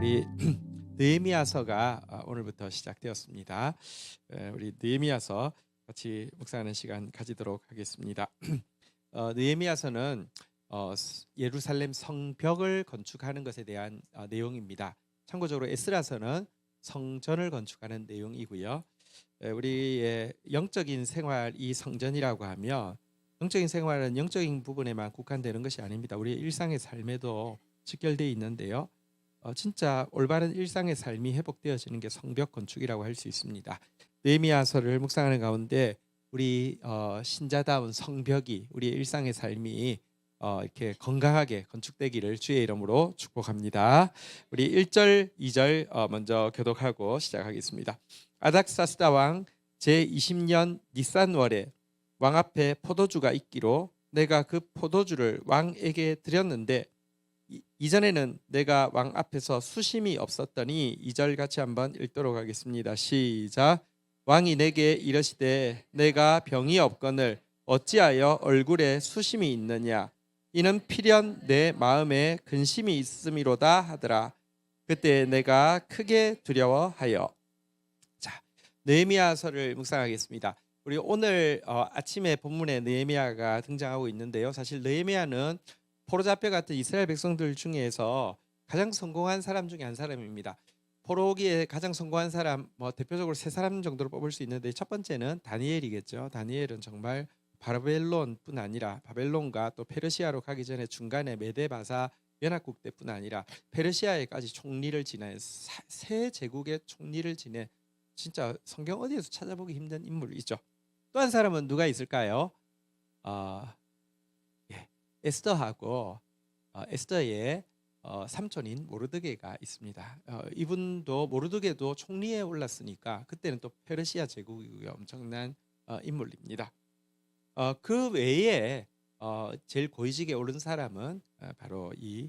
우리 느헤미야서가 오늘부터 시작되었습니다. 우리 느헤미야서 같이 묵상하는 시간 가지도록 하겠습니다. 느헤미야서는 예루살렘 성벽을 건축하는 것에 대한 내용입니다. 참고적으로 에스라서는 성전을 건축하는 내용이고요. 우리의 영적인 생활이 성전이라고 하면 영적인 생활은 영적인 부분에만 국한되는 것이 아닙니다. 우리의 일상의 삶에도 직결되어 있는데요. 진짜 올바른 일상의 삶이 회복되어지는 게 성벽 건축이라고 할 수 있습니다. 느헤미야서를 묵상하는 가운데 우리 신자다운 성벽이 우리의 일상의 삶이 이렇게 건강하게 건축되기를 주의 이름으로 축복합니다. 우리 1절, 2절 먼저 교독하고 시작하겠습니다. 아닥사스다 왕 제20년 니산월에 왕 앞에 포도주가 있기로 내가 그 포도주를 왕에게 드렸는데 이전에는 내가 왕 앞에서 수심이 없었더니 2절 같이 한번 읽도록 하겠습니다. 시작. 왕이 내게 이르시되 내가 병이 없거늘 어찌하여 얼굴에 수심이 있느냐 이는 필연 내 마음에 근심이 있음이로다 하더라. 그때 내가 크게 두려워하여. 자, 느헤미야서를 묵상하겠습니다. 우리 오늘 아침에 본문에 느헤미야가 등장하고 있는데요. 사실 느헤미야는 포로 잡혀갔던 이스라엘 백성들 중에서 가장 성공한 사람 중에 한 사람입니다. 포로기에 가장 성공한 사람 대표적으로 세 사람 정도로 뽑을 수 있는데 첫 번째는 다니엘이겠죠. 다니엘은 정말 바벨론뿐 아니라 바벨론과 또 페르시아로 가기 전에 중간에 메데바사 연합국 때뿐 아니라 페르시아에까지 총리를 지낸 세 제국의 총리를 지낸 진짜 성경 어디에서 찾아보기 힘든 인물이죠. 또 한 사람은 누가 있을까요? 에스더하고 에스더의 삼촌인 모르드게가 있습니다. 이분도 모르드게도 총리에 올랐으니까 그때는 또 페르시아 제국이 엄청난 인물입니다. 그 외에 제일 고위직에 오른 사람은 바로 이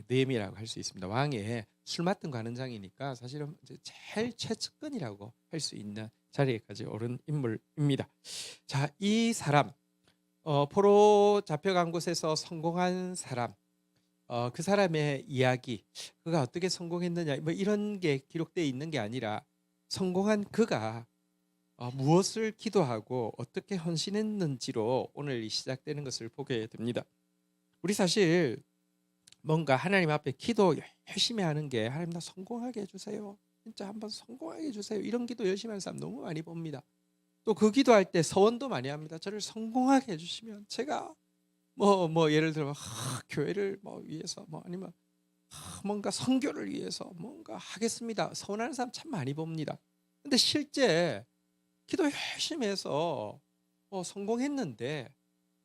느헤미야라고 할 수 있습니다. 왕의 술 맡은 관원장이니까 사실은 제일 최측근이라고 할 수 있는 자리에까지 오른 인물입니다. 자, 이 사람 포로 잡혀간 곳에서 성공한 사람, 그 사람의 이야기, 그가 어떻게 성공했느냐 이런 게 기록되어 있는 게 아니라 성공한 그가 무엇을 기도하고 어떻게 헌신했는지로 오늘 시작되는 것을 보게 됩니다. 우리 사실 뭔가 하나님 앞에 기도 열심히 하는 게 하나님 나 성공하게 해주세요. 진짜 한번 성공하게 해주세요. 이런 기도 열심히 하는 사람 너무 많이 봅니다. 또 그 기도할 때 서원도 많이 합니다. 저를 성공하게 해주시면 제가 예를 들어 교회를 위해서 아니면 뭔가 선교를 위해서 뭔가 하겠습니다. 서원하는 사람 참 많이 봅니다. 근데 실제 기도 열심히 해서 성공했는데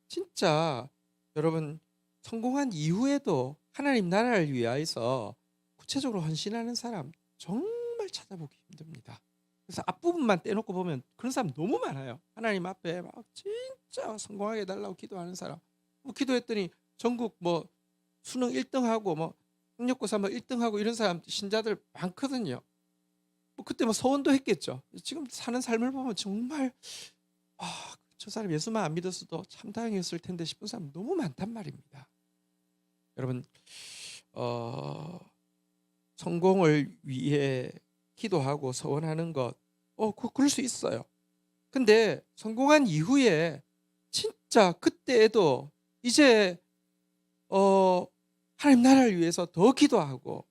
진짜 여러분 성공한 이후에도 하나님 나라를 위하여서 구체적으로 헌신하는 사람 정말 찾아보기 힘듭니다. 그래서 앞부분만 떼놓고 보면 그런 사람 너무 많아요. 하나님 앞에 막 진짜 성공하게 해달라고 기도하는 사람. 기도했더니 전국 수능 1등하고 학력고사 1등하고 이런 사람 신자들 많거든요. 그때 서원도 했겠죠. 지금 사는 삶을 보면 정말 저 사람 예수만 안 믿었어도 참 다행했을 텐데 싶은 사람 너무 많단 말입니다. 여러분 성공을 위해 기도하고 서원하는 것 그럴 수 있어요. 근데 성공한 이후에 진짜 그때에도 이제 하나님 나라를 위해서 더 기도하고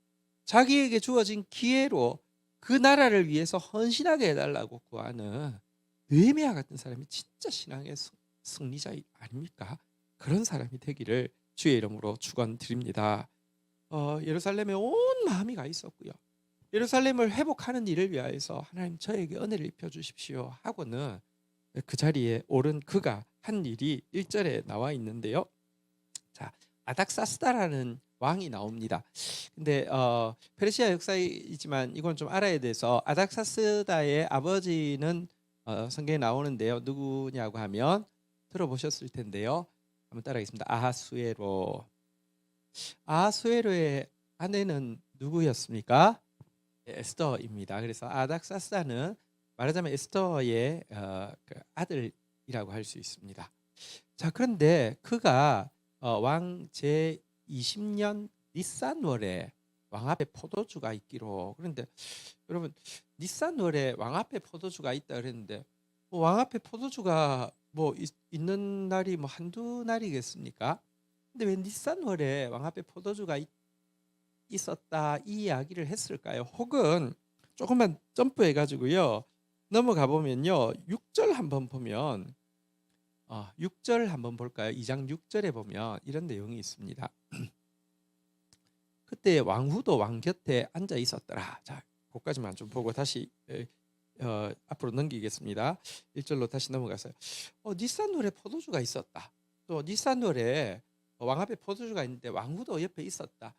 자기에게 주어진 기회로 그 나라를 위해서 헌신하게 해달라고 구하는 느헤미야 같은 사람이 진짜 신앙의 승리자 아닙니까? 그런 사람이 되기를 주의 이름으로 축원드립니다. 예루살렘에 온 마음이 가 있었고요. 예루살렘을 회복하는 일을 위하여서 하나님 저에게 은혜를 입혀 주십시오 하고는 그 자리에 오른 그가 한 일이 1절에 나와 있는데요. 자, 아닥사스다라는 왕이 나옵니다. 근데 페르시아 역사이지만 이건 좀 알아야 돼서 아닥사스다의 아버지는 성경에 나오는데요. 누구냐고 하면 들어보셨을 텐데요. 한번 따라하겠습니다. 아하수에로의 아내는 누구였습니까? 에스더입니다. 그래서 아닥사스다는 말하자면 에스더의 그 아들이라고 할 수 있습니다. 자, 그런데 그가 왕 제20년 니산월에 왕 앞에 포도주가 있기로. 그런데 여러분 니산월에 왕 앞에 포도주가 있다 그랬는데 왕 앞에 포도주가 있는 날이 한두 날이겠습니까? 근데 왜 니산월에 왕 앞에 포도주가 있었다 이 이야기를 했을까요? 혹은 조금만 점프해 가지고요. 넘어가 보면요. 6절 한번 보면 6절 한번 볼까요? 2장 6절에 보면 이런 내용이 있습니다. 그때 왕후도 왕 곁에 앉아 있었더라. 자, 거기까지만 좀 보고 다시 앞으로 넘기겠습니다. 1절로 다시 넘어가서요. 니산월에 포도주가 있었다. 또 니산월에 왕 앞에 포도주가 있는데 왕후도 옆에 있었다.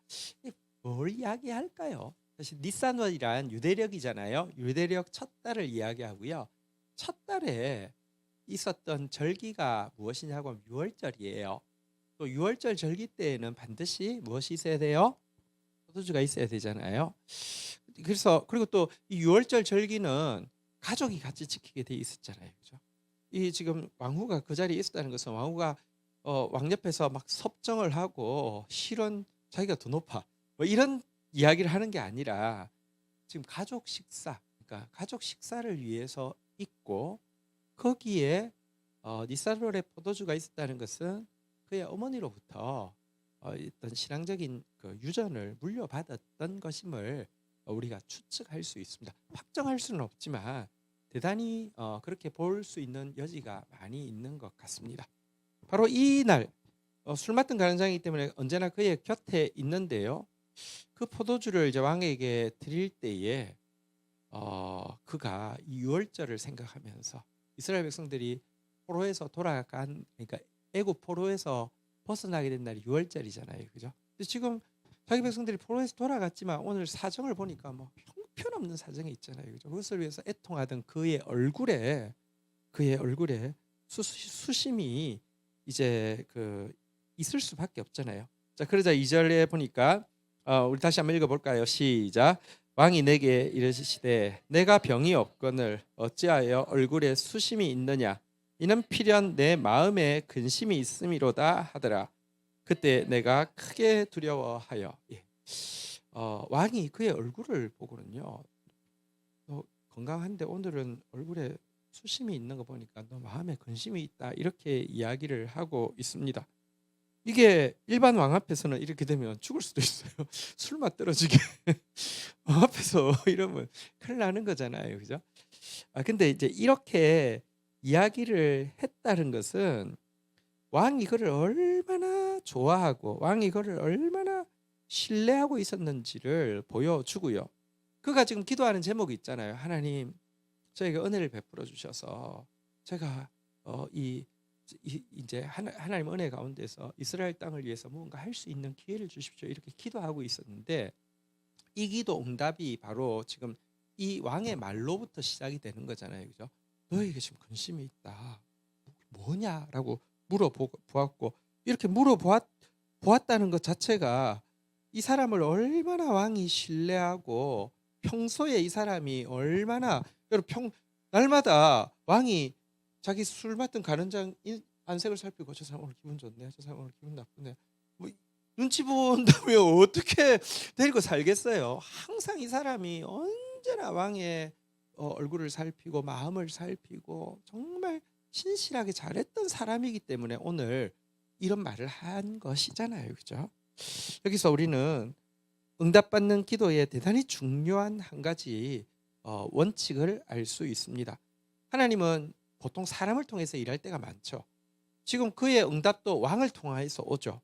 뭘 이야기할까요? 사실 니산월이란 유대력이잖아요. 유대력 첫 달을 이야기하고요. 첫 달에 있었던 절기가 무엇이냐고 하면 6월절이에요. 또 6월절 절기 때에는 반드시 무엇이 있어야 돼요? 포도주가 있어야 되잖아요. 그래서 그리고 또 이 6월절 절기는 가족이 같이 지키게 돼 있었잖아요. 그죠? 이 지금 왕후가 그 자리에 있었다는 것은 왕후가 왕 옆에서 막 섭정을 하고 실은 자기가 더 높아. 이런 이야기를 하는 게 아니라 지금 가족 식사, 그러니까 가족 식사를 위해서 있고 거기에 니사롤의 포도주가 있었다는 것은 그의 어머니로부터 어떤 신앙적인 그 유전을 물려받았던 것임을 우리가 추측할 수 있습니다. 확정할 수는 없지만 대단히 그렇게 볼 수 있는 여지가 많이 있는 것 같습니다. 바로 이날 술 맡은 가는장이기 때문에 언제나 그의 곁에 있는데요. 그 포도주를 이제 왕에게 드릴 때에 그가 이 유월절을 생각하면서 이스라엘 백성들이 포로에서 돌아간 그러니까 애굽 포로에서 벗어나게 된 날이 유월절이잖아요, 그죠? 근데 지금 자기 백성들이 포로에서 돌아갔지만 오늘 사정을 보니까 형편없는 사정이 있잖아요, 그죠? 그것을 위해서 애통하던 그의 얼굴에 수심이 이제 있을 수밖에 없잖아요. 자, 그러자 2절에 보니까 우리 다시 한번 읽어볼까요? 시작. 왕이 내게 이르시되 내가 병이 없거늘 어찌하여 얼굴에 수심이 있느냐? 이는 필연 내 마음에 근심이 있음이로다 하더라. 그때 내가 크게 두려워하여 왕이 그의 얼굴을 보고는요. 너 건강한데 오늘은 얼굴에 수심이 있는 거 보니까 너 마음에 근심이 있다 이렇게 이야기를 하고 있습니다. 이게 일반 왕 앞에서는 이렇게 되면 죽을 수도 있어요. 술맛 떨어지게 왕 앞에서 이러면 큰일 나는 거잖아요, 그죠? 근데 이제 이렇게 이야기를 했다는 것은 왕이 그를 얼마나 좋아하고 왕이 그를 얼마나 신뢰하고 있었는지를 보여주고요. 그가 지금 기도하는 제목이 있잖아요. 하나님, 저에게 은혜를 베풀어 주셔서 제가 이제 하나님 은혜 가운데서 이스라엘 땅을 위해서 무언가 할 수 있는 기회를 주십시오. 이렇게 기도하고 있었는데 이 기도 응답이 바로 지금 이 왕의 말로부터 시작이 되는 거잖아요, 그죠? 너에게 지금 근심이 있다. 뭐냐라고 물어보았고 이렇게 물어보았다는 것 자체가 이 사람을 얼마나 왕이 신뢰하고 평소에 이 사람이 얼마나 여러분 날마다 왕이 자기 술 맡은 가는장 안색을 살피고 저 사람 오늘 기분 좋네, 저 사람 오늘 기분 나쁘네. 눈치 본다면 어떻게 데리고 살겠어요? 항상 이 사람이 언제나 왕의 얼굴을 살피고 마음을 살피고 정말 신실하게 잘했던 사람이기 때문에 오늘 이런 말을 한 것이잖아요, 그죠? 여기서 우리는 응답받는 기도에 대단히 중요한 한 가지 원칙을 알 수 있습니다. 하나님은 보통 사람을 통해서 일할 때가 많죠. 지금 그의 응답도 왕을 통해서 오죠.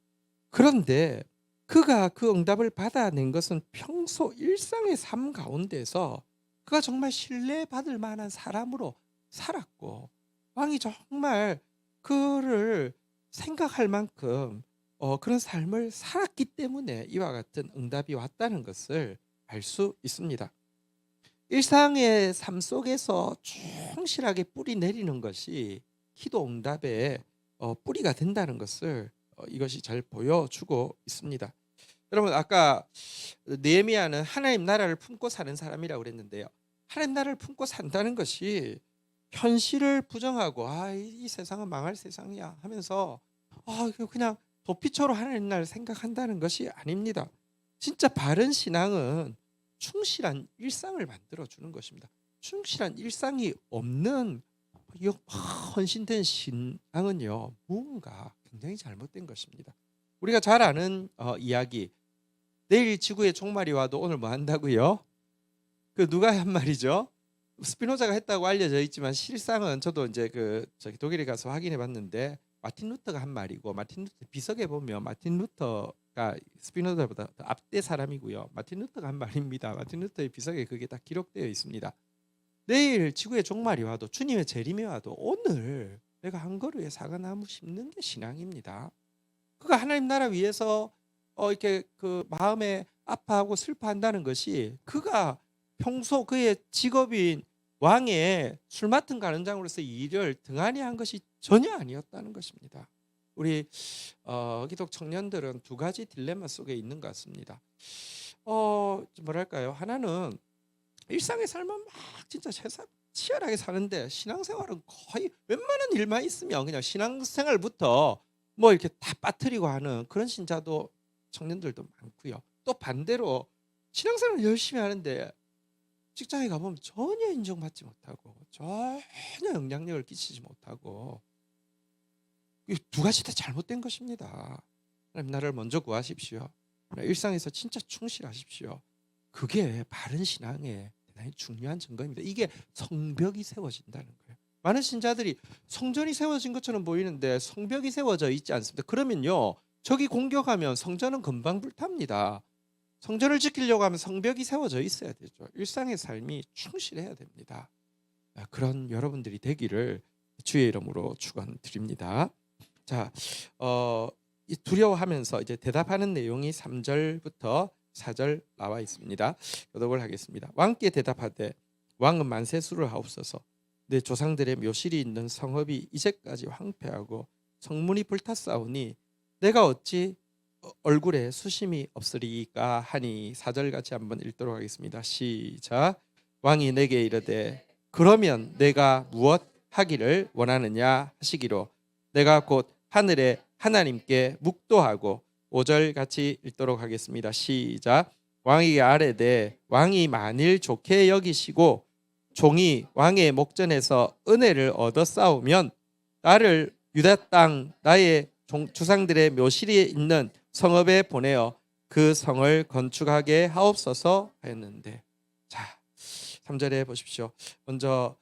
그런데 그가 그 응답을 받아낸 것은 평소 일상의 삶 가운데서 그가 정말 신뢰받을 만한 사람으로 살았고 왕이 정말 그를 생각할 만큼 그런 삶을 살았기 때문에 이와 같은 응답이 왔다는 것을 알 수 있습니다. 일상의 삶 속에서 충실하게 뿌리 내리는 것이 기도 응답의 뿌리가 된다는 것을 이것이 잘 보여주고 있습니다. 여러분 아까 느헤미야는 하나님 나라를 품고 사는 사람이라고 그랬는데요. 하나님 나라를 품고 산다는 것이 현실을 부정하고 이 세상은 망할 세상이야 하면서 그냥 도피처로 하나님 나라를 생각한다는 것이 아닙니다. 진짜 바른 신앙은 충실한 일상을 만들어 주는 것입니다. 충실한 일상이 없는 헌신된 신앙은요, 무언가 굉장히 잘못된 것입니다. 우리가 잘 아는 이야기, 내일 지구에 종말이 와도 오늘 뭐 한다고요? 그 누가 한 말이죠? 스피노자가 했다고 알려져 있지만 실상은 저도 이제 저기 독일에 가서 확인해 봤는데 마틴 루터가 한 말이고, 마틴 루터 비석에 보면 마틴 루터가 스피노자보다 더 앞대 사람이고요. 마틴 루터가 한 말입니다. 마틴 루터의 비석에 그게 다 기록되어 있습니다. 내일 지구의 종말이 와도, 주님의 재림이 와도 오늘 내가 한 그루의 사과나무 심는 게 신앙입니다. 그가 하나님 나라 위해서 이렇게 그 마음에 아파하고 슬퍼한다는 것이 그가 평소 그의 직업인 왕의 술 맡은 가는장으로서 일을 등한히 한 것이 전혀 아니었다는 것입니다. 우리 기독 청년들은 두 가지 딜레마 속에 있는 것 같습니다. 뭐랄까요? 하나는 일상의 삶은 막 진짜 치열하게 사는데 신앙생활은 거의 웬만한 일만 있으면 그냥 신앙생활부터 뭐 이렇게 다 빠뜨리고 하는 그런 신자도, 청년들도 많고요. 또 반대로 신앙생활을 열심히 하는데 직장에 가보면 전혀 인정받지 못하고 전혀 영향력을 끼치지 못하고, 이 두 가지 다 잘못된 것입니다. 하나님 나라를 먼저 구하십시오. 일상에서 진짜 충실하십시오. 그게 바른 신앙의 대단히 중요한 증거입니다. 이게 성벽이 세워진다는 거예요. 많은 신자들이 성전이 세워진 것처럼 보이는데 성벽이 세워져 있지 않습니다. 그러면요, 저기 공격하면 성전은 금방 불탑니다. 성전을 지키려고 하면 성벽이 세워져 있어야 되죠. 일상의 삶이 충실해야 됩니다. 그런 여러분들이 되기를 주의 이름으로 축원드립니다. 자, 두려워하면서 이제 대답하는 내용이 3절부터 4절 나와 있습니다. 교독을 하겠습니다. 왕께 대답하되 왕은 만세수를 하옵소서. 내 조상들의 묘실이 있는 성읍이 이제까지 황폐하고 성문이 불탔사오니 내가 어찌 얼굴에 수심이 없으리까 하니, 4절 같이 한번 읽도록 하겠습니다. 시작. 왕이 내게 이르되 그러면 내가 무엇 하기를 원하느냐 하시기로 내가 곧 하늘의 하나님께 묵도하고, 5절 같이 읽도록 하겠습니다. 시작. 왕에게 아뢰되 왕이 만일 좋게 여기시고 종이 왕의 목전에서 은혜를 얻어 싸우면 나를 유다 땅 나의 조상들의 묘실이 있는 성읍에 보내어 그 성을 건축하게 하옵소서 하였는데, 자, 3절에 보십시오. 먼저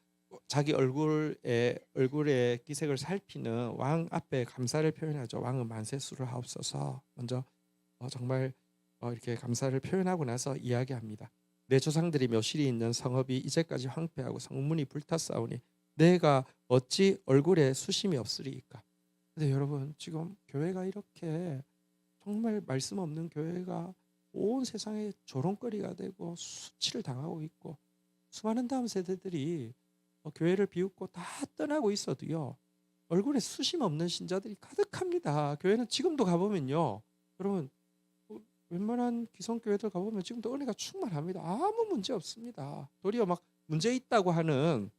자기 얼굴의 기색을 살피는 왕 앞에 감사를 표현하죠. 왕은 만세수를 하옵소서. 먼저 정말 이렇게 감사를 표현하고 나서 이야기합니다. 내 조상들이 묘실이 있는 성읍이 이제까지 황폐하고 성문이 불탔사오니 내가 어찌 얼굴에 수심이 없으리이까. 근데 여러분, 지금 교회가 이렇게 정말 말씀 없는 교회가 온 세상에 조롱거리가 되고 수치를 당하고 있고, 수많은 다음 세대들이 교회를 비웃고 다 떠나고 있어도요, 얼굴에 수심 없는 신자들이 가득합니다. 교회는 지금도 가보면요, 여러분, 웬만한 기성교회들 가보면 지금도 은혜가 충만합니다. 아무 문제 없습니다. 도리어 막 문제 있다고 하는,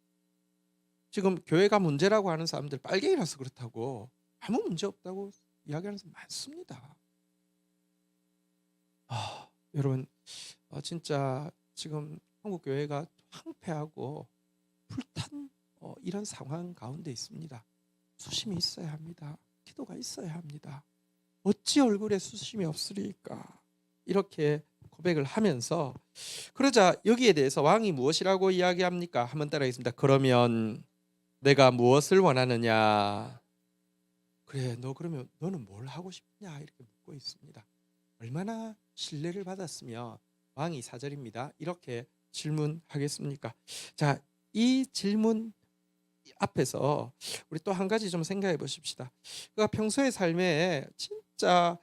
지금 교회가 문제라고 하는 사람들 빨갱이라서 그렇다고 아무 문제 없다고 이야기하는 사람 많습니다. 여러분, 진짜 지금 한국 교회가 황폐하고 불탄 이런 상황 가운데 있습니다. 수심이 있어야 합니다. 기도가 있어야 합니다. 어찌 얼굴에 수심이 없으리까, 이렇게 고백을 하면서, 그러자 여기에 대해서 왕이 무엇이라고 이야기합니까? 한번 따라하겠습니다. 그러면 내가 무엇을 원하느냐? 그래, 그러면 너는 뭘 하고 싶냐? 이렇게 묻고 있습니다. 얼마나 신뢰를 받았으며 왕이 4절입니다. 이렇게 질문하겠습니까? 자, 이 질문 앞에서 우리 또 한 가지 좀 생각해 보십시다. 그가 평소의 삶에 진짜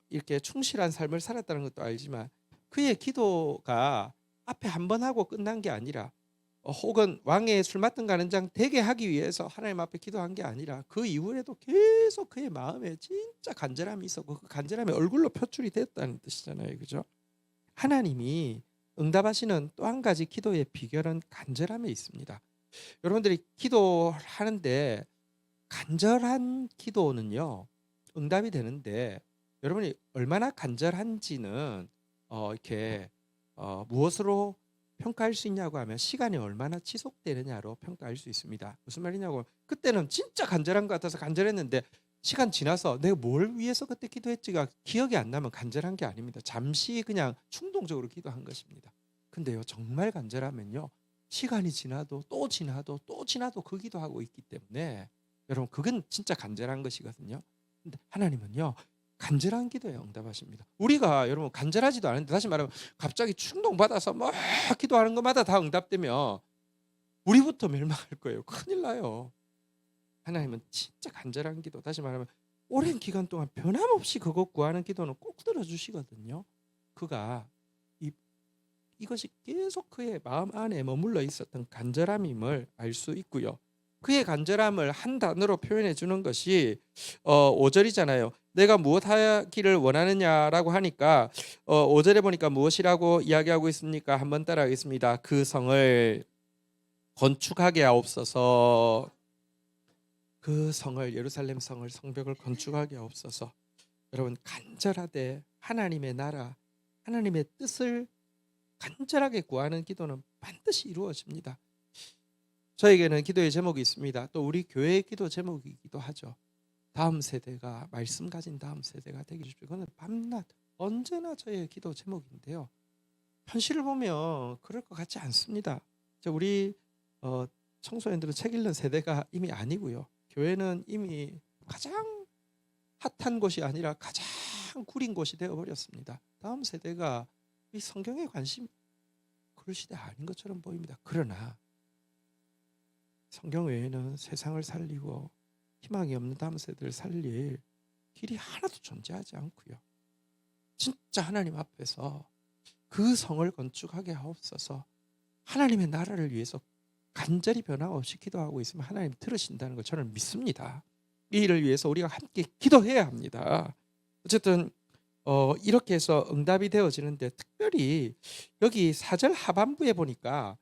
이렇게 충실한 삶을 살았다는 것도 알지만, 그의 기도가 앞에 한 번 하고 끝난 게 아니라, 혹은 왕의 술 맡은 가는장 되게 하기 위해서 하나님 앞에 기도한 게 아니라, 그 이후에도 계속 그의 마음에 진짜 간절함이 있었고, 그 간절함이 얼굴로 표출이 됐다는 뜻이잖아요. 그죠? 하나님이 응답하시는 또 한 가지 기도의 비결은 간절함에 있습니다. 여러분들이 기도하는데 간절한 기도는요, 응답이 되는데, 여러분이 얼마나 간절한지는 이렇게 무엇으로 평가할 수 있냐고 하면 시간이 얼마나 지속되느냐로 평가할 수 있습니다. 무슨 말이냐고, 그때는 진짜 간절한 것 같아서 간절했는데 시간 지나서 내가 뭘 위해서 그때 기도했지가 기억이 안 나면 간절한 게 아닙니다. 잠시 그냥 충동적으로 기도한 것입니다. 근데요, 정말 간절하면요, 시간이 지나도 또 지나도 또 지나도 그 기도하고 있기 때문에 여러분, 그건 진짜 간절한 것이거든요. 근데 하나님은요, 간절한 기도에 응답하십니다. 우리가 여러분 간절하지도 않은데, 다시 말하면 갑자기 충동받아서 막 기도하는 것마다 다 응답되면 우리부터 멸망할 거예요. 큰일 나요. 하나님은 진짜 간절한 기도, 다시 말하면 오랜 기간 동안 변함없이 그것 구하는 기도는 꼭 들어주시거든요. 그가 이것이 계속 그의 마음 안에 머물러 있었던 간절함임을 알 수 있고요. 그의 간절함을 한 단어로 표현해 주는 것이 5절이잖아요. 내가 무엇 하기를 원하느냐라고 하니까 5절에 보니까 무엇이라고 이야기하고 있습니까? 한번 따라하겠습니다. 그 성을 건축하게 하옵소서. 그 성을, 예루살렘 성을, 성벽을 건축하게 하옵소서. 여러분, 간절하되 하나님의 나라, 하나님의 뜻을 간절하게 구하는 기도는 반드시 이루어집니다. 저에게는 기도의 제목이 있습니다. 또 우리 교회의 기도 제목이기도 하죠. 다음 세대가, 말씀 가진 다음 세대가 되기 주십시오. 그건 밤낮 언제나 저의 기도 제목인데요. 현실을 보면 그럴 것 같지 않습니다. 우리 청소년들은 책 읽는 세대가 이미 아니고요. 교회는 이미 가장 핫한 곳이 아니라 가장 구린 곳이 되어버렸습니다. 다음 세대가 이 성경에 관심, 그럴 시대 아닌 것처럼 보입니다. 그러나 성경 외에는 세상을 살리고 희망이 없는 다음 세대를 살릴 길이 하나도 존재하지 않고요. 진짜 하나님 앞에서 그 성을 건축하게 하옵소서. 하나님의 나라를 위해서 간절히 변함없이 기도하고 있으면 하나님 들으신다는 걸 저는 믿습니다. 이 일을 위해서 우리가 함께 기도해야 합니다. 어쨌든 이렇게 해서 응답이 되어지는데, 특별히 여기 4절 하반부에 보니까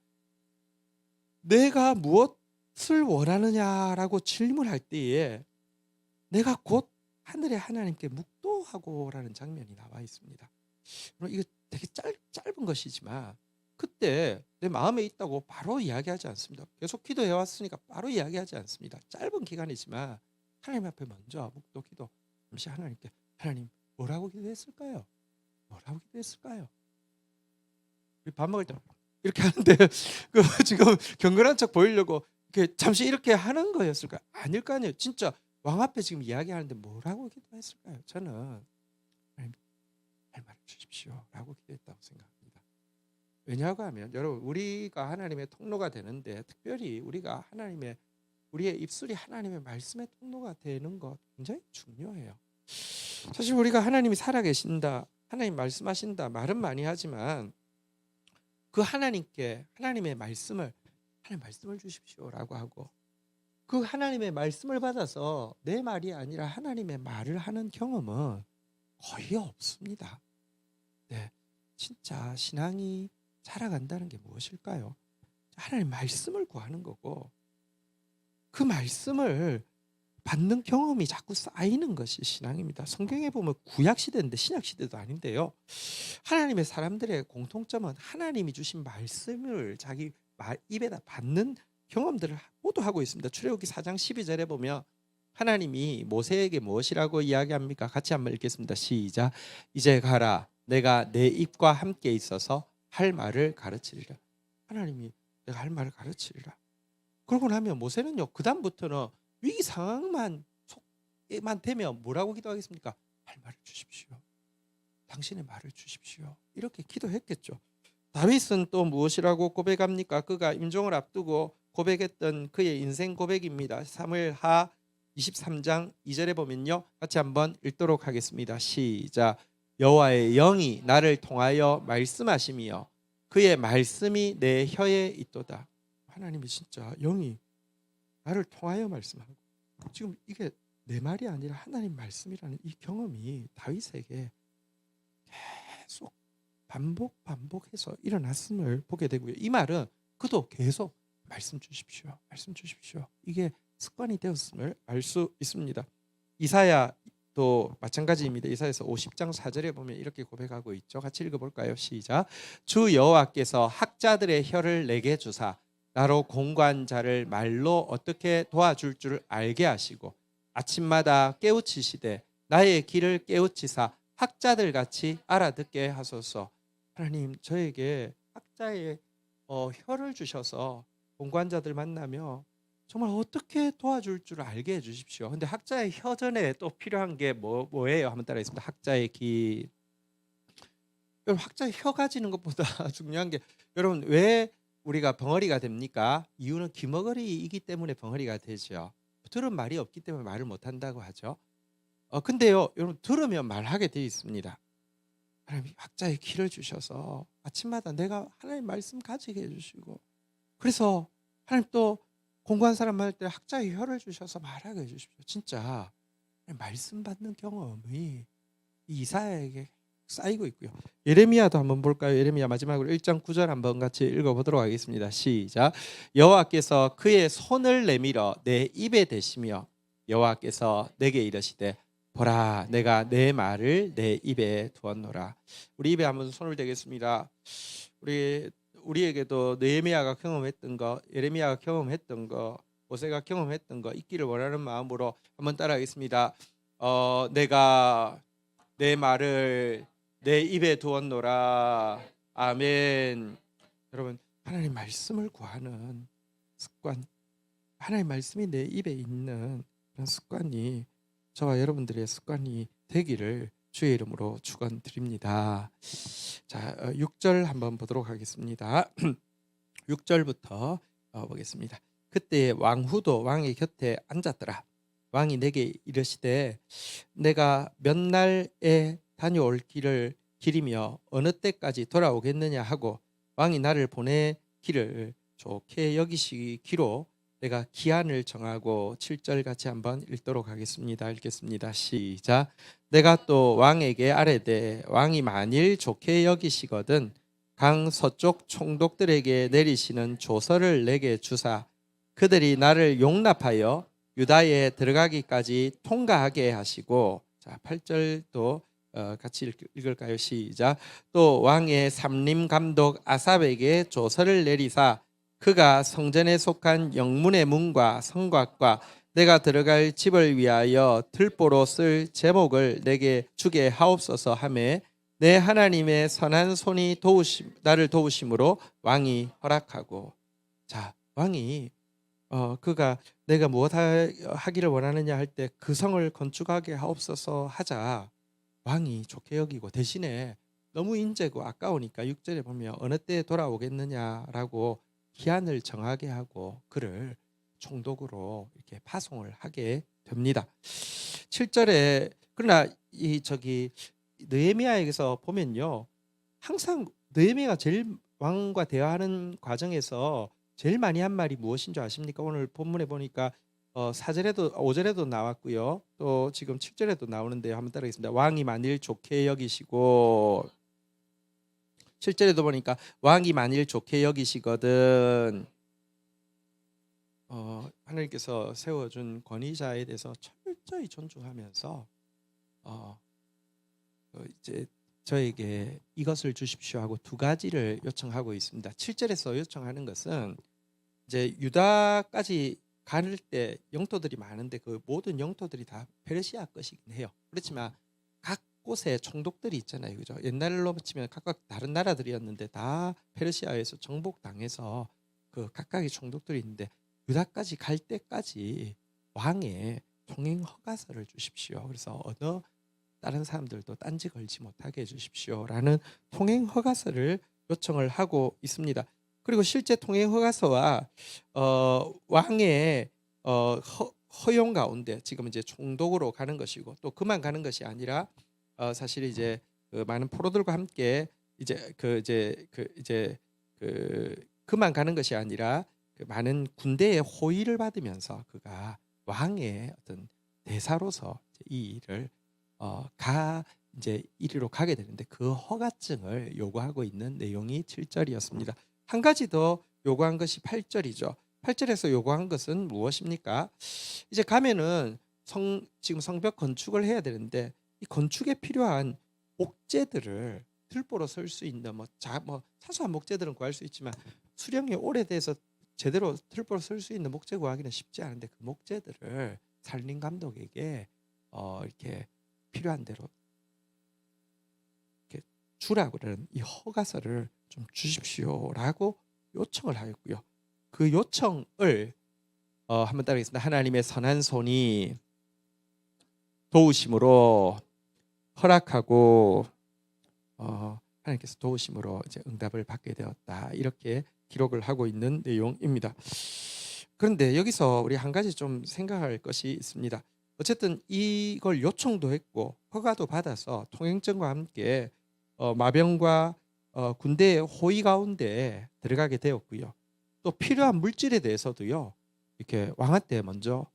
내가 무엇을 원하느냐라고 질문할 때에 내가 곧 하늘의 하나님께 묵도하고라는 장면이 나와 있습니다. 이거 되게 짧은 것이지만 그때 내 마음에 있다고 바로 이야기하지 않습니다. 계속 기도해 왔으니까 바로 이야기하지 않습니다. 짧은 기간이지만 하나님 앞에 먼저 묵도 기도, 잠시 하나님께, 하나님 뭐라고 기도했을까요? 뭐라고 기도했을까요? 우리 밥 먹을 때 이렇게 하는데 그 지금 경건한 척 보이려고 이렇게 잠시 이렇게 하는 거였을까요? 아닐 거 아니에요. 진짜 왕 앞에 지금 이야기하는데 뭐라고 기도했을까요? 저는 하나님 할 말을 주십시오 라고 기도했다고 생각합니다. 왜냐하고 하면 여러분, 우리가 하나님의 통로가 되는데, 특별히 우리가 우리의 입술이 하나님의 말씀의 통로가 되는 것 굉장히 중요해요. 사실 우리가 하나님이 살아계신다, 하나님 말씀하신다 말은 많이 하지만 그 하나님께 하나님의 말씀을 주십시오라고 하고, 그 하나님의 말씀을 받아서 내 말이 아니라 하나님의 말을 하는 경험은 거의 없습니다. 네, 진짜 신앙이 자라간다는 게 무엇일까요? 하나님 말씀을 구하는 거고, 그 말씀을 받는 경험이 자꾸 쌓이는 것이 신앙입니다. 성경에 보면 구약 시대인데 신약 시대도 아닌데요. 하나님의 사람들의 공통점은 하나님이 주신 말씀을 자기 입에다 받는 경험들을 모두 하고 있습니다. 출애굽기 4장 12절에 보면 하나님이 모세에게 무엇이라고 이야기합니까? 같이 한번 읽겠습니다. 시작. 이제 가라. 내가 내 입과 함께 있어서 할 말을 가르치리라. 하나님이 내가 할 말을 가르치리라. 그러고 나면 모세는요, 그 다음부터는 위기 상황만 되면 뭐라고 기도하겠습니까? 할 말을 주십시오. 당신의 말을 주십시오. 이렇게 기도했겠죠. 다윗은 또 무엇이라고 고백합니까? 그가 임종을 앞두고 고백했던 그의 인생 고백입니다. 사무엘하 23장 2절에 보면요, 같이 한번 읽도록 하겠습니다. 시작. 여호와의 영이 나를 통하여 말씀하시며 그의 말씀이 내 혀에 있도다. 하나님이 진짜 영이 나를 통하여 말씀하고, 지금 이게 내 말이 아니라 하나님 말씀이라는 이 경험이 다윗에게 계속 반복해서 일어났음을 보게 되고요. 이 말은 그도 계속 말씀 주십시오. 이게 습관이 되었음을 알 수 있습니다. 이사야 다윗도 마찬가지입니다. 이사야서 50장 4절에 보면 이렇게 고백하고 있죠. 같이 읽어볼까요? 시작. 주 여호와께서 학자들의 혀를 내게 주사 나로 공고한 자를 말로 어떻게 도와줄 줄 알게 하시고 아침마다 깨우치시되 나의 길을 깨우치사 학자들 같이 알아듣게 하소서. 하나님, 저에게 학자의 혀를 주셔서 공고한 자들 만나며 정말 어떻게 도와줄 줄 알게 해주십시오. 근데 학자의 혀 전에 또 필요한 게 뭐예요? 한번 따라하겠습니다. 학자의 기. 여러분, 학자의 혀 가지는 것보다 중요한 게, 여러분, 왜 우리가 벙어리가 됩니까? 이유는 귀머거리이기 때문에 벙어리가 되죠. 들은 말이 없기 때문에 말을 못한다고 하죠. 근데요, 여러분, 들으면 말하게 되어 있습니다. 하나님, 학자의 귀를 주셔서 아침마다 내가 하나님 말씀 가지게 해주시고, 그래서 하나님 또 공부한 사람 할 때 학자의 혀를 주셔서 말하게 해주십시오. 진짜 말씀 받는 경험이 이사야에게 쌓이고 있고요. 예레미야도 한번 볼까요? 예레미야 마지막으로 1장 9절 한번 같이 읽어보도록 하겠습니다. 시작. 여호와께서 그의 손을 내밀어 내 입에 대시며 여호와께서 내게 이르시되 보라, 내가 내 말을 내 입에 두었노라. 우리 입에 한번 손을 대겠습니다. 우리에게도 느헤미야가 경험했던 거, 예레미야가 경험했던 거, 호세가 경험했던 거 있기를 원하는 마음으로 한번 따라하겠습니다. 내가 내 말을 내 입에 두었노라. 아멘. 여러분, 하나님 말씀을 구하는 습관, 하나님 말씀이 내 입에 있는 그런 습관이 저와 여러분들의 습관이 되기를 주의 이름으로 축원드립니다. 자, 6절 한번 보도록 하겠습니다. 6절부터 보겠습니다. 그때 왕후도 왕의 곁에 앉았더라. 왕이 내게 이르시되 내가 몇 날에 다녀올 길이며 어느 때까지 돌아오겠느냐 하고 왕이 나를 보내기를 좋게 여기시기로 내가 기한을 정하고 7절 같이 한번 읽도록 하겠습니다. 읽겠습니다. 시작. 내가 또 왕에게 아뢰되 왕이 만일 좋게 여기시거든 강 서쪽 총독들에게 내리시는 조서를 내게 주사 그들이 나를 용납하여 유다에 들어가기까지 통과하게 하시고, 자 8절도 같이 읽을까요? 시작. 또 왕의 삼림 감독 아삽에게 조서를 내리사 그가 성전에 속한 영문의 문과 성곽과 내가 들어갈 집을 위하여 들보로 쓸 제목을 내게 주게 하옵소서 하매 내 하나님의 선한 손이 나를 도우심으로 왕이 허락하고. 자, 왕이 그가 내가 무엇 하기를 원하느냐 할 때 그 성을 건축하게 하옵소서 하자 왕이 좋게 여기고, 대신에 너무 인재고 아까우니까 6절에 보면 어느 때에 돌아오겠느냐라고 기한을 정하게 하고 그를 총독으로 이렇게 파송을 하게 됩니다. 7절에 그러나 느헤미야에게서 보면요, 항상 느헤미야가 제일 왕과 대화하는 과정에서 제일 많이 한 말이 무엇인 줄 아십니까? 오늘 본문에 보니까 4절에도 5절에도 나왔고요. 또 지금 7절에도 나오는데요. 한번 따라하겠습니다. 왕이 만일 좋게 여기시고, 7절에도 보니까 왕이 만일 좋게 여기시거든 하나님께서 세워준 권위자에 대해서 철저히 존중하면서 이제 저에게 이것을 주십시오 하고 두 가지를 요청하고 있습니다. 7절에서 요청하는 것은 이제 유다까지 갈 때 영토들이 많은데 그 모든 영토들이 다 페르시아 것이긴 해요. 그렇지만 각 곳에 총독들이 있잖아요, 그죠? 옛날로 치면 각각 다른 나라들이었는데 다 페르시아에서 정복당해서 그 각각의 총독들이 있는데 유다까지 갈 때까지 왕의 통행 허가서를 주십시오. 그래서 어느 다른 사람들도 딴지 걸지 못하게 해주십시오라는 통행 허가서를 요청을 하고 있습니다. 그리고 실제 통행 허가서와 왕의 허용 가운데 지금 이제 총독으로 가는 것이고 또 그만 가는 것이 아니라 사실 이제 그 많은 포로들과 함께 그만 가는 것이 아니라 그 많은 군대의 호의를 받으면서 그가 왕의 어떤 대사로서 이 일을 이제 이리로 가게 되는데 그 허가증을 요구하고 있는 내용이 7절이었습니다. 한 가지 더 요구한 것이 8절이죠. 8절에서 요구한 것은 무엇입니까? 이제 가면은 지금 성벽 건축을 해야 되는데 이 건축에 필요한 목재들을 들보로 설 수 있는 뭐 사소한 목재들은 구할 수 있지만 수령이 오래돼서 제대로 들보로 설 수 있는 목재 구하기는 쉽지 않은데 그 목재들을 산림 감독에게 이렇게 필요한 대로 이렇게 주라고 그러는 이 허가서를 좀 주십시오라고 요청을 하였고요. 그 요청을 한번 따르겠습니다. 하나님의 선한 손이 도우심으로 허락하고 하나님께서 도우심으로 이제 응답을 받게 되었다. 이렇게 기록을 하고 있는 내용입니다. 그런데 여기서 우리 한 가지 좀 생각할 것이 있습니다. 어쨌든 이걸 요청도 했고 허가도 받아서 통행증과 함께 마병과 군대의 호위 가운데 들어가게 되었고요. 또 필요한 물질에 대해서도요. 이렇게 왕한테 먼저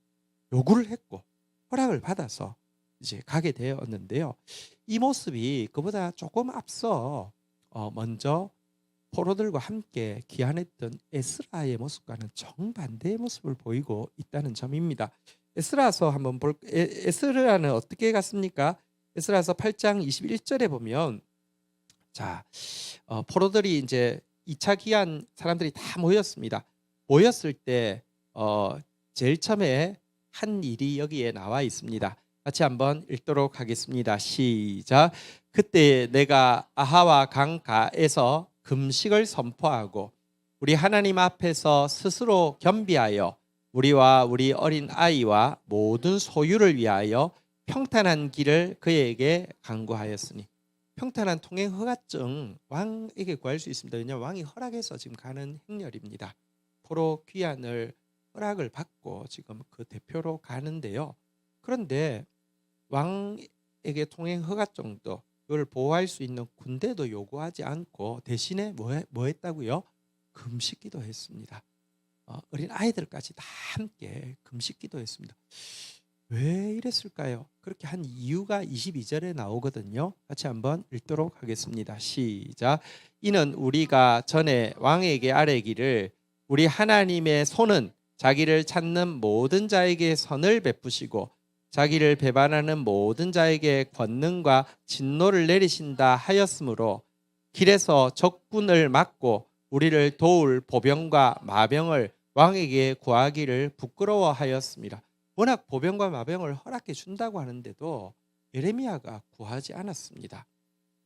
요구를 했고 허락을 받아서 이제 가게 되었는데요. 이 모습이 그보다 조금 앞서 먼저 포로들과 함께 귀환했던 에스라의 모습과는 정반대의 모습을 보이고 있다는 점입니다. 에스라서 한번 에스라는 어떻게 갔습니까? 에스라서 8장 21절에 보면 자, 포로들이 이제 2차 귀환 사람들이 다 모였습니다. 모였을 때 제일 처음에 한 일이 여기에 나와 있습니다. 같이 한번 읽도록 하겠습니다. 시작. 그때 내가 아하와 강가에서 금식을 선포하고 우리 하나님 앞에서 스스로 겸비하여 우리와 우리 어린 아이와 모든 소유를 위하여 평탄한 길을 그에게 간구하였으니 평탄한 통행 허가증 왕에게 구할 수 있습니다. 왜냐하면 왕이 허락해서 지금 가는 행렬입니다. 포로 귀환을 허락을 받고 지금 그 대표로 가는데요. 그런데 왕에게 통행 허가증도 그걸 보호할 수 있는 군대도 요구하지 않고 대신에 뭐 했다고요? 금식기도 했습니다. 어린 아이들까지 다 함께 금식기도 했습니다. 왜 이랬을까요? 그렇게 한 이유가 22절에 나오거든요. 같이 한번 읽도록 하겠습니다. 시작. 이는 우리가 전에 왕에게 아뢰기를 우리 하나님의 손은 자기를 찾는 모든 자에게 선을 베푸시고 자기를 배반하는 모든 자에게 권능과 진노를 내리신다 하였으므로 길에서 적군을 막고 우리를 도울 보병과 마병을 왕에게 구하기를 부끄러워하였습니다. 워낙 보병과 마병을 허락해 준다고 하는데도 예레미야가 구하지 않았습니다.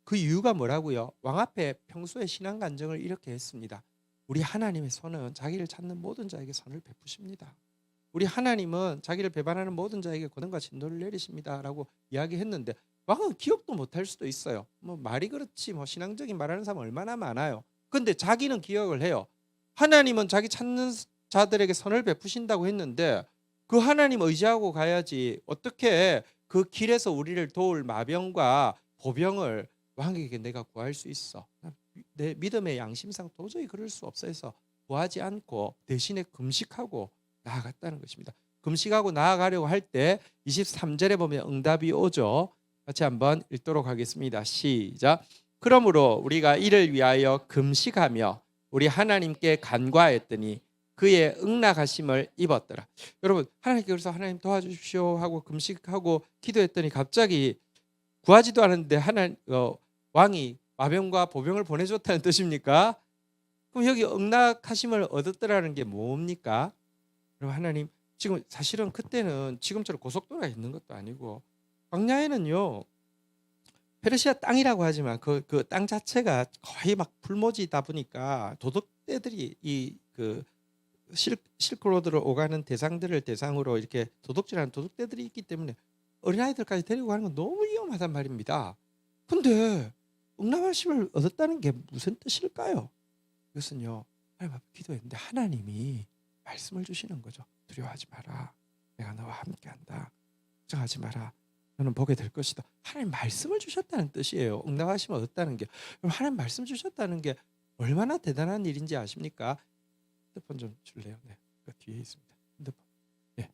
그 이유가 뭐라고요? 왕 앞에 평소에 신앙 간증을 이렇게 했습니다. 우리 하나님의 손은 자기를 찾는 모든 자에게 선을 베푸십니다. 우리 하나님은 자기를 배반하는 모든 자에게 권능과 진노를 내리십니다라고 이야기했는데 왕은 기억도 못할 수도 있어요. 뭐 말이 그렇지 뭐 신앙적인 말하는 사람 얼마나 많아요. 근데 자기는 기억을 해요. 하나님은 자기 찾는 자들에게 선을 베푸신다고 했는데 그 하나님 의지하고 가야지 어떻게 그 길에서 우리를 도울 마병과 보병을 왕에게 내가 구할 수 있어. 내 믿음의 양심상 도저히 그럴 수 없어서 구하지 않고 대신에 금식하고 나아갔다는 것입니다. 금식하고 나아가려고 할 때 23절에 보면 응답이 오죠. 같이 한번 읽도록 하겠습니다. 시작. 그러므로 우리가 이를 위하여 금식하며 우리 하나님께 간구하였더니 그의 응낙하심을 입었더라. 여러분 하나님께 그래서 하나님 도와주십시오 하고 금식하고 기도했더니 갑자기 구하지도 않았는데 왕이 마병과 보병을 보내줬다는 뜻입니까? 그럼 여기 응낙하심을 얻었더라는 게 뭡니까? 그럼 하나님 지금 사실은 그때는 지금처럼 고속도로가 있는 것도 아니고 광야에는요 페르시아 땅이라고 하지만 그 땅 자체가 거의 막 풀모지다 보니까 도둑떼들이 그 실크로드로 오가는 대상들을 대상으로 이렇게 도둑질하는 도둑떼들이 있기 때문에 어린아이들까지 데리고 가는 건 너무 위험하단 말입니다. 근데 응답하심을 얻었다는 게 무슨 뜻일까요? 이것은요 하나님 앞에 기도했는데 하나님이 말씀을 주시는 거죠. 두려워하지 마라. 내가 너와 함께한다. 걱정하지 마라. 너는 보게 될 것이다. 하나님 말씀을 주셨다는 뜻이에요. 응답하심을 얻었다는 게. 그럼 하나님 말씀 주셨다는 게 얼마나 대단한 일인지 아십니까? 핸드폰 좀 줄래요? 네, 그 뒤에 있습니다. 핸드폰. 네.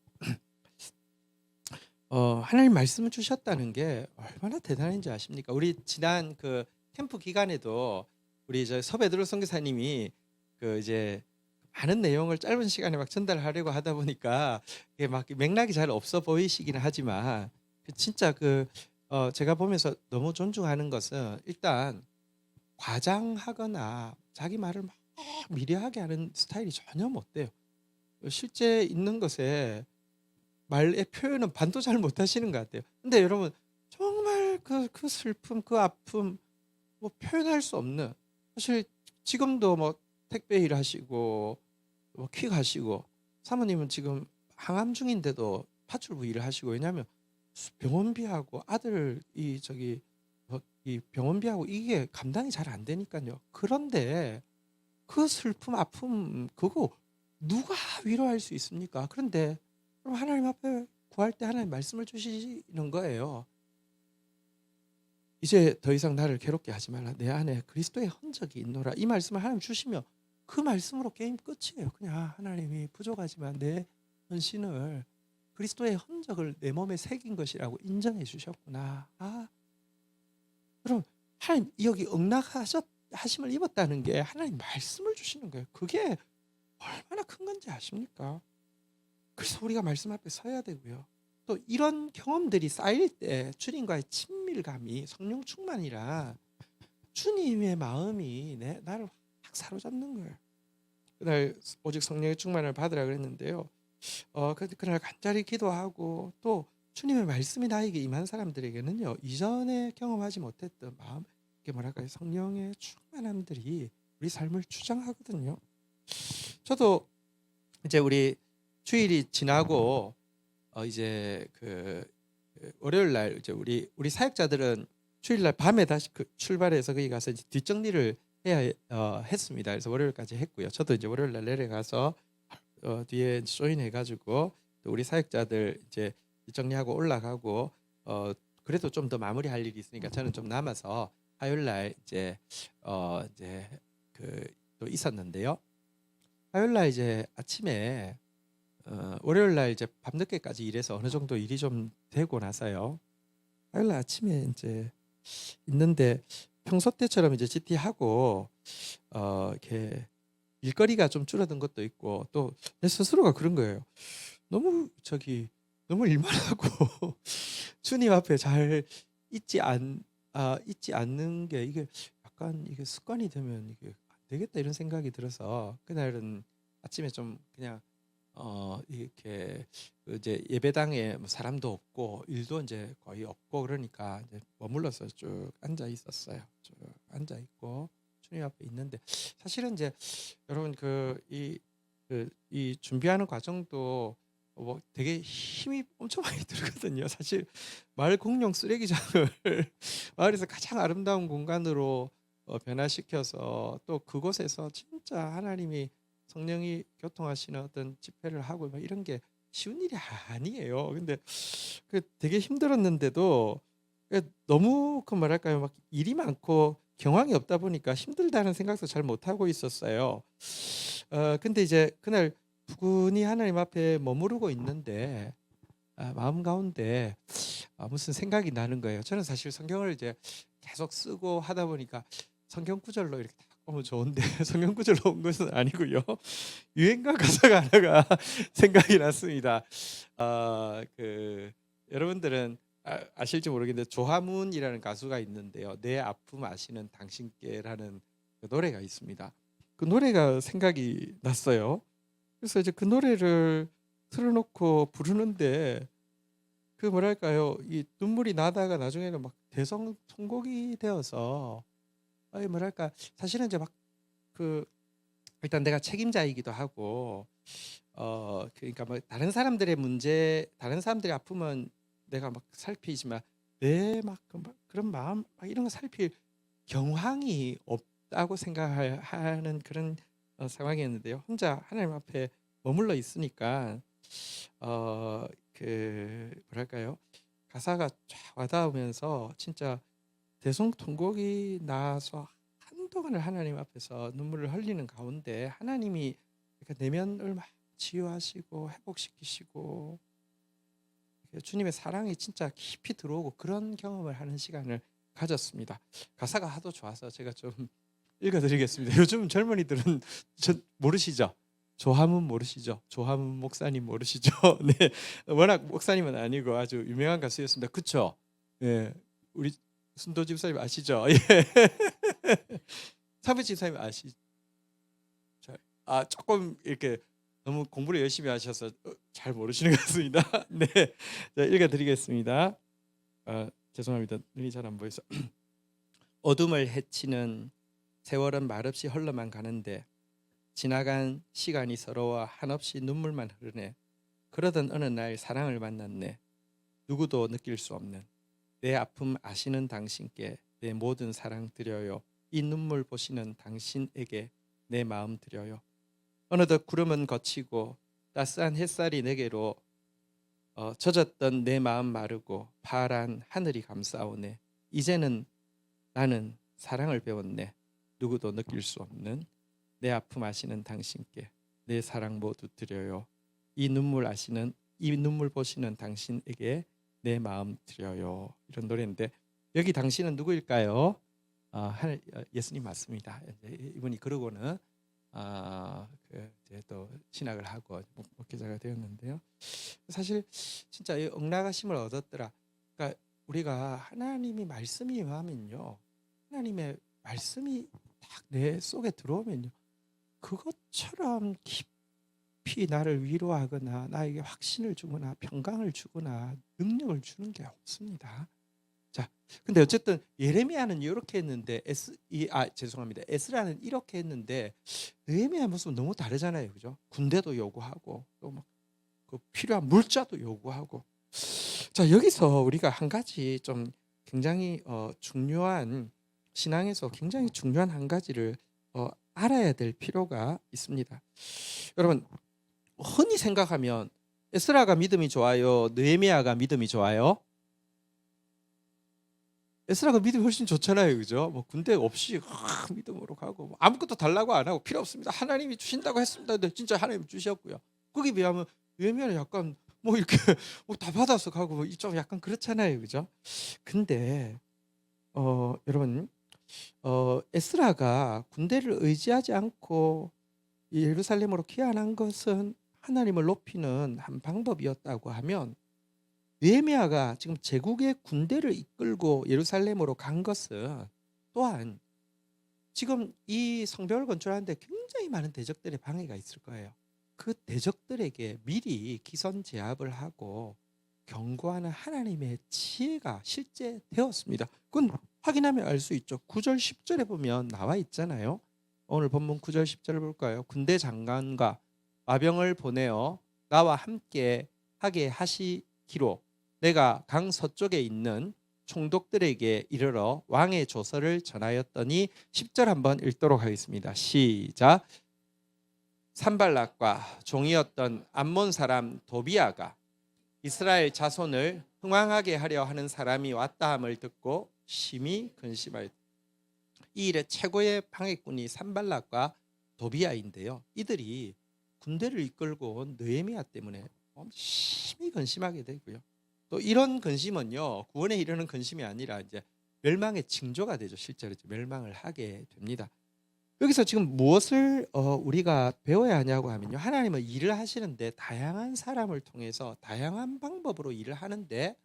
하나님 말씀을 주셨다는 게 얼마나 대단한지 아십니까? 우리 지난 그 캠프 기간에도 우리 저 서베드로 선교사님이 그 이제 많은 내용을 짧은 시간에 막 전달하려고 하다 보니까 이게 막 맥락이 잘 없어 보이시기는 하지만 진짜 제가 보면서 너무 존중하는 것은 일단 과장하거나 자기 말을 막 미려하게 하는 스타일이 전혀 못 돼요. 실제 있는 것에 말의 표현은 반도 잘 못하시는 것 같아요. 근데 여러분 정말 그 슬픔, 그 아픔 뭐 표현할 수 없는 사실 지금도 뭐 택배 일하시고 뭐 퀵하시고 사모님은 지금 항암 중인데도 파출부 일을 하시고 왜냐하면 병원비하고 아들 이 병원비하고 이게 감당이 잘 안 되니까요. 그런데 그 슬픔, 아픔 그거 누가 위로할 수 있습니까? 그런데 그럼 하나님 앞에 구할 때 하나님 말씀을 주시는 거예요. 이제 더 이상 나를 괴롭게 하지 말라. 내 안에 그리스도의 흔적이 있노라. 이 말씀을 하나님 주시면 그 말씀으로 게임 끝이에요. 그냥 하나님이 부족하지만 내 헌신을 그리스도의 흔적을 내 몸에 새긴 것이라고 인정해 주셨구나. 그럼 하나님 여기 하심을 입었다는 게 하나님 말씀을 주시는 거예요. 그게 얼마나 큰 건지 아십니까? 그래서 우리가 말씀 앞에 서야 되고요. 또 이런 경험들이 쌓일 때 주님과의 친밀감이 성령 충만이라 주님의 마음이 나를 확 사로잡는 거예요. 그날 오직 성령의 충만을 받으라 그랬는데요. 그날 간절히 기도하고 또 주님의 말씀이 나에게 임한 사람들에게는요. 이전에 경험하지 못했던 마음, 이게 뭐랄까요? 성령의 충만함들이 우리 삶을 주장하거든요. 저도 이제 우리 주일이 지나고 이제 월요일 날 이제 우리 사역자들은 주일 날 밤에 다시 출발해서 거기 가서 이제 뒷정리를 해야 했습니다. 그래서 월요일까지 했고요. 저도 이제 월요일 날 내려가서 뒤에 조인해가지고 우리 사역자들 이제 뒷정리하고 올라가고 그래도 좀 더 마무리할 일이 있으니까 저는 좀 남아서 화요일 날 이제 또 있었는데요. 화요일 날 이제 아침에 월요일 날 이제 밤늦게까지 일해서 어느 정도 일이 좀 되고 나서요. 화요일 날 아침에 이제 있는데 평소 때처럼 이제 GT하고 이렇게 일거리가 좀 줄어든 것도 있고 또 내 스스로가 그런 거예요. 너무 일만 하고 주님 앞에 잘 있지 않는 게 이게 약간 이게 습관이 되면 이게 안 되겠다 이런 생각이 들어서 그날은 아침에 좀 그냥 이렇게 이제 예배당에 뭐 사람도 없고 일도 이제 거의 없고 그러니까 이제 머물러서 쭉 앉아 있었어요. 쭉 앉아 있고 주님 앞에 있는데 사실은 이제 여러분 이 준비하는 과정도 뭐 되게 힘이 엄청 많이 들거든요. 사실 마을 공용 쓰레기장을 마을에서 가장 아름다운 공간으로 변화시켜서 또 그곳에서 진짜 하나님이 성령이 교통하시는 어떤 집회를 하고 막 이런 게 쉬운 일이 아니에요. 근데 되게 힘들었는데도 너무 뭐랄까요, 막 일이 많고 경황이 없다 보니까 힘들다는 생각도 잘 못하고 있었어요. 근데 이제 그날 부근히 하나님 앞에 머무르고 있는데 마음 가운데 무슨 생각이 나는 거예요. 저는 사실 성경을 이제 계속 쓰고 하다 보니까 성경 구절로 이렇게 딱 보면 좋은데 성경 구절로 온 것은 아니고요. 유행가 가사가 하나가 생각이 났습니다. 여러분들은 아실지 모르겠는데 조화문이라는 가수가 있는데요. 내 아픔 아시는 당신께라는 그 노래가 있습니다. 그 노래가 생각이 났어요. 그래서 이제 그 노래를 틀어놓고 부르는데 뭐랄까요, 이 눈물이 나다가 나중에는 막 대성통곡이 되어서 뭐랄까 사실은 이제 막 일단 내가 책임자이기도 하고 그러니까 뭐 다른 사람들의 문제, 다른 사람들의 아픔은 내가 막 살피지만 내 그런 마음 이런 거 살필 경황이 없다고 생각하는 그런 상황이었는데요. 혼자 하나님 앞에 머물러 있으니까 뭐랄까요, 가사가 쫙 와닿으면서 진짜 대성통곡이 나서 한동안을 하나님 앞에서 눈물을 흘리는 가운데 하나님이 내면을 막 치유하시고 회복시키시고 주님의 사랑이 진짜 깊이 들어오고 그런 경험을 하는 시간을 가졌습니다. 가사가 하도 좋아서 제가 좀 읽어드리겠습니다. 요즘 젊은이들은 모르시죠? 조화문 모르시죠? 조화문 목사님 모르시죠? 네, 워낙 목사님은 아니고 아주 유명한 가수였습니다. 그쵸? 예, 우리 순도 집사님 아시죠? 예. 사부 집사님 아시죠? 아, 조금 이렇게 너무 공부를 열심히 하셔서 잘 모르시는 것 같습니다. 네, 자, 읽어드리겠습니다. 죄송합니다. 눈이 잘 안 보여서. 어둠을 헤치는 세월은 말없이 흘러만 가는데 지나간 시간이 서러워 한없이 눈물만 흐르네. 그러던 어느 날 사랑을 만났네. 누구도 느낄 수 없는 내 아픔 아시는 당신께 내 모든 사랑 드려요. 이 눈물 보시는 당신에게 내 마음 드려요. 어느덧 구름은 걷히고 따스한 햇살이 내게로 젖었던 내 마음 마르고 파란 하늘이 감싸오네. 이제는 나는 사랑을 배웠네. 누구도 느낄 수 없는 내 아픔 아시는 당신께 내 사랑 모두 드려요. 이 눈물 보시는 당신에게 내 마음 드려요. 이런 노래인데 여기 당신은 누구일까요? 예수님 맞습니다. 이분이 그러고는 이제 또 신학을 하고 목회자가 되었는데요. 사실 진짜 응낙하심을 얻었더라. 그러니까 우리가 하나님이 말씀이 임하면요, 하나님의 말씀이 딱 내 속에 들어오면요, 그것처럼 깊이 나를 위로하거나 나에게 확신을 주거나 평강을 주거나 능력을 주는 게 없습니다. 자, 근데 어쨌든 예레미야는 이렇게 했는데 죄송합니다. 에스라는 이렇게 했는데 느헤미야 모습은 너무 다르잖아요, 그죠? 군대도 요구하고 또 막 그 필요한 물자도 요구하고. 자, 여기서 우리가 한 가지 좀 굉장히 중요한 신앙에서 굉장히 중요한 한 가지를 알아야 될 필요가 있습니다. 여러분, 흔히 생각하면 에스라가 믿음이 좋아요, 느헤미야가 믿음이 좋아요? 에스라가 믿음이 훨씬 좋잖아요, 그죠? 뭐 군대 없이 믿음으로 가고 뭐 아무것도 달라고 안 하고 필요 없습니다. 하나님이 주신다고 했습니다. 근데 진짜 하나님 주셨고요. 거기에 비하면 느헤미야는 약간 뭐 이렇게 다 받아서 가고 뭐 좀 약간 그렇잖아요, 그죠? 근데 여러분, 에스라가 군대를 의지하지 않고 예루살렘으로 귀환한 것은 하나님을 높이는 한 방법이었다고 하면, 느헤미야가 지금 제국의 군대를 이끌고 예루살렘으로 간 것은 또한 지금 이 성벽을 건축하는데 굉장히 많은 대적들의 방해가 있을 거예요. 그 대적들에게 미리 기선제압을 하고 경고하는 하나님의 지혜가 실제 되었습니다. 그건 확인하면 알 수 있죠. 9절 10절에 보면 나와 있잖아요. 오늘 본문 9절 10절을 볼까요? 군대 장관과 마병을 보내어 나와 함께 하게 하시기로 내가 강 서쪽에 있는 총독들에게 이르러 왕의 조서를 전하였더니 10절 한번 읽도록 하겠습니다. 시작. 산발락과 종이었던 암몬 사람 도비아가 이스라엘 자손을 흥왕하게 하려 하는 사람이 왔다함을 듣고 심히 근심하였다. 이 일의 최고의 방해꾼이 산발락과 도비아인데요. 이들이 군대를 이끌고 온 느헤미야 때문에 심히 근심하게 되고요. 또 이런 근심은요, 구원에 이르는 근심이 아니라 이제 멸망의 징조가 되죠. 실제로 멸망을 하게 됩니다. 여기서 지금 무엇을 우리가 배워야 하냐고 하면요, 하나님은 일을 하시는데 다양한 사람을 통해서 다양한 방법으로 일을 하는데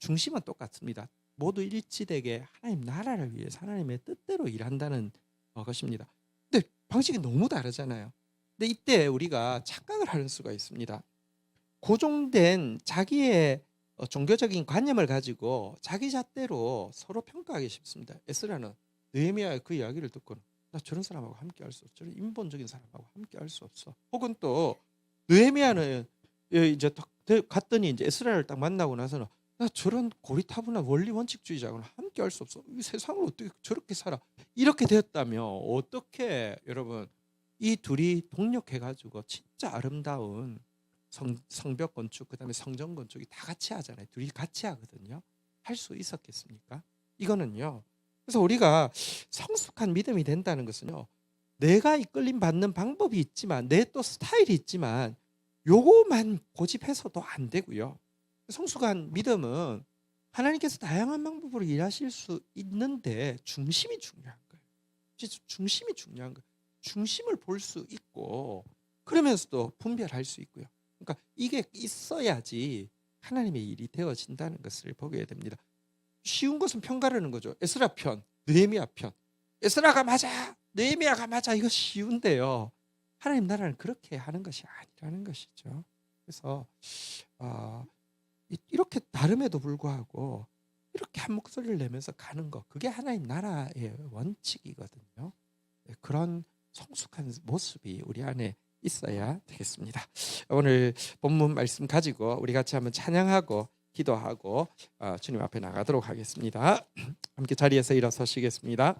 중심은 똑같습니다. 모두 일치되게 하나님 나라를 위해서 하나님의 뜻대로 일한다는 것입니다. 근데 방식이 너무 다르잖아요. 근데 이때 우리가 착각을 하는 수가 있습니다. 고정된 자기의 종교적인 관념을 가지고 자기 잣대로 서로 평가하기 쉽습니다. 에스라는 느헤미야의 그 이야기를 듣고는 나 저런 사람하고 함께 할 수 없어. 저런 인본적인 사람하고 함께 할 수 없어. 혹은 또 느헤미야는 이제 갔더니 이제 에스라를 딱 만나고 나서는 나 저런 고리타분한 원리 원칙주의자하고는 함께 할 수 없어. 이 세상을 어떻게 저렇게 살아. 이렇게 되었다면 어떻게 여러분 이 둘이 동력해 가지고 진짜 아름다운 성벽 건축, 그다음에 성전 건축이 다 같이 하잖아요. 둘이 같이 하거든요. 할 수 있었겠습니까? 이거는요. 그래서 우리가 성숙한 믿음이 된다는 것은요, 내가 이끌림 받는 방법이 있지만 내 또 스타일이 있지만 요거만 고집해서도 안 되고요. 성숙한 믿음은 하나님께서 다양한 방법으로 일하실 수 있는데 중심이 중요한 거예요. 진짜 중심이 중요한 거예요. 중심을 볼 수 있고 그러면서도 분별할 수 있고요. 그러니까 이게 있어야지 하나님의 일이 되어진다는 것을 보게 됩니다. 쉬운 것은 평가라는 거죠. 에스라 편, 느헤미야 편. 에스라가 맞아, 느헤미야가 맞아. 이거 쉬운데요. 하나님 나라는 그렇게 하는 것이 아니라는 것이죠. 그래서 이렇게 다름에도 불구하고 이렇게 한 목소리를 내면서 가는 것, 그게 하나님 나라의 원칙이거든요. 그런 성숙한 모습이 우리 안에 있어야 되겠습니다. 오늘 본문 말씀 가지고 우리 같이 한번 찬양하고 기도하고 주님 앞에 나가도록 하겠습니다. 함께 자리에서 일어서시겠습니다.